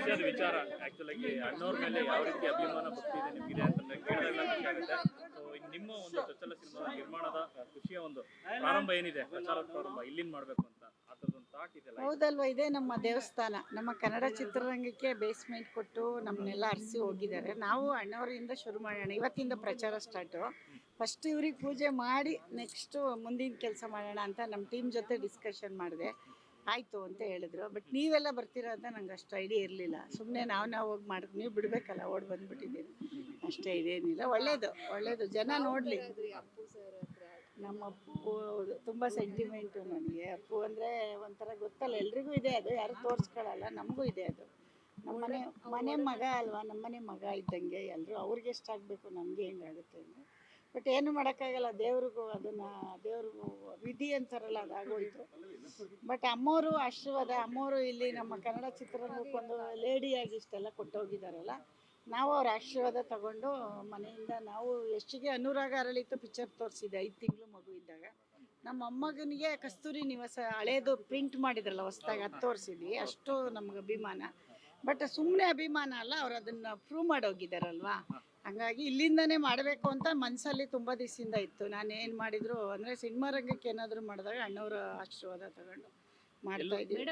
ಖುಷಿಯಾದ ವಿಚಾರ ಆಕ್ಚುಲ್ ಆಗಿ ಅಣ್ಣವ್ರ ಮೇಲೆ ಯಾವ ರೀತಿ ಅಭಿಮಾನ ಭಕ್ತಿ ಇದೆ ನಿಮಗಿದೆ ಅಂತ ಕೇಳಿದಾಗ ಖುಷಿ ಆಗುತ್ತೆ. ಸೊ ನಿಮ್ಮ ಒಂದು ಚೊಚ್ಚಲ ಸಿನಿಮಾ ನಿರ್ಮಾಣದ ಖುಷಿಯ ಒಂದು ಪ್ರಾರಂಭ ಏನಿದೆ, ಪ್ರಚಾರದ ಪ್ರಾರಂಭ ಇಲ್ಲಿಂದ ಮಾಡಬೇಕು ಅಂತ ಆ ಥರದೊಂದು ಥಾಟ್ ಇದೆಯಲ್ಲ. ಹೌದಲ್ವಾ, ಇದೇ ನಮ್ಮ ದೇವಸ್ಥಾನ. ನಮ್ಮ ಕನ್ನಡ ಚಿತ್ರರಂಗಕ್ಕೆ ಬೇಸ್ಮೆಂಟ್ ಕೊಟ್ಟು ನಮ್ಮನ್ನೆಲ್ಲ ಅರಸಿ ಹೋಗಿದ್ದಾರೆ. ನಾವು ಅಣ್ಣವರಿಂದ ಶುರು ಮಾಡೋಣ, ಇವತ್ತಿಂದ ಪ್ರಚಾರ ಸ್ಟಾರ್ಟು. ಫಸ್ಟ್ ಇವ್ರಿಗೆ ಪೂಜೆ ಮಾಡಿ ನೆಕ್ಸ್ಟು ಮುಂದಿನ ಕೆಲಸ ಮಾಡೋಣ ಅಂತ ನಮ್ಮ ಟೀಮ್ ಜೊತೆ ಡಿಸ್ಕಷನ್ ಮಾಡಿದೆ. ಆಯಿತು ಅಂತ ಹೇಳಿದ್ರು. ಬಟ್ ನೀವೆಲ್ಲ ಬರ್ತೀರಾ ಅಂತ ನಂಗೆ ಅಷ್ಟು ಐಡಿಯಾ ಇರಲಿಲ್ಲ. ಸುಮ್ಮನೆ ನಾವು ಹೋಗಿ ಮಾಡಿದ್ವಿ, ನೀವು ಬಿಡಬೇಕಲ್ಲ, ಓಡಿ ಬಂದುಬಿಟ್ಟಿದ್ದೀರಿ ಅಷ್ಟೇ, ಇದೇನಿಲ್ಲ. ಒಳ್ಳೇದು ಜನ ನೋಡಲಿ. ನಮ್ಮ ಅಪ್ಪು ತುಂಬ ಸೆಂಟಿಮೆಂಟು ನನಗೆ. ಅಪ್ಪು ಅಂದರೆ ಒಂಥರ ಗೊತ್ತಲ್ಲ, ಎಲ್ರಿಗೂ ಇದೆ ಅದು, ಯಾರು ತೋರಿಸ್ಕೊಳ್ಳಲ್ಲ, ನಮಗೂ ಇದೆ ಅದು. ಮನೆ ಮಗ ಅಲ್ವಾ, ನಮ್ಮನೆ ಮಗ ಇದ್ದಂಗೆ ಎಲ್ಲರೂ. ಅವ್ರಿಗೆ ಎಷ್ಟಾಗಬೇಕು, ನಮಗೆ ಹೆಂಗಾಗುತ್ತೆ ಅಂದರೆ. ಬಟ್ ಏನು ಮಾಡೋಕ್ಕಾಗಲ್ಲ, ದೇವ್ರಿಗೂ ಅದನ್ನು, ದೇವ್ರಿಗೂ ವಿಧಿ ಅಂತಾರಲ್ಲ, ಅದಾಗೋಯ್ತು. ಬಟ್ ಅಮ್ಮೋರು ಆಶೀರ್ವಾದ, ಅಮ್ಮೋರು ಇಲ್ಲಿ ನಮ್ಮ ಕನ್ನಡ ಚಿತ್ರರಂಗಕ್ಕೊಂದು ಲೇಡಿಯಾಗಿ ಇಷ್ಟೆಲ್ಲ ಕೊಟ್ಟೋಗಿದ್ದಾರಲ್ಲ, ನಾವು ಅವ್ರ ಆಶೀರ್ವಾದ ತಗೊಂಡು ಮನೆಯಿಂದ ನಾವು ಯಶ್ಚಿಗೆ ಅನುರಾಗ ಅರಳಿತು ಪಿಕ್ಚರ್ ತೋರಿಸಿದೆ 5 ತಿಂಗಳು ಮಗು ಇದ್ದಾಗ. ನಮ್ಮ ಮೊಮ್ಮಗನಿಗೆ ಕಸ್ತೂರಿ ನಿವಾಸ ಹಳೇದು ಪ್ರಿಂಟ್ ಮಾಡಿದ್ರಲ್ಲ ಹೊಸ್ದಾಗಿ, ಅದು ತೋರಿಸಿದ್ವಿ. ಅಷ್ಟು ನಮ್ಗೆ ಅಭಿಮಾನ. ಬಟ್ ಸುಮ್ಮನೆ ಅಭಿಮಾನ ಅಲ್ಲ, ಅವ್ರು ಅದನ್ನು ಪ್ರೂವ್ ಮಾಡೋಗಿದ್ದಾರಲ್ವಾ. ಹಾಗಾಗಿ ಇಲ್ಲಿಂದನೇ ಮಾಡಬೇಕು ಅಂತ ಮನಸ್ಸಲ್ಲಿ ತುಂಬ ದಿವಸದಿಂದ ಇತ್ತು. ನಾನು ಏನು ಮಾಡಿದ್ರು ಅಂದರೆ ಸಿನಿಮಾ ರಂಗಕ್ಕೆ ಏನಾದರೂ ಮಾಡಿದಾಗ ಅಣ್ಣವರ ಆಶೀರ್ವಾದ ತಗೊಂಡು ಮಾಡ್ತಾ ಇದ್ದೀವಿ.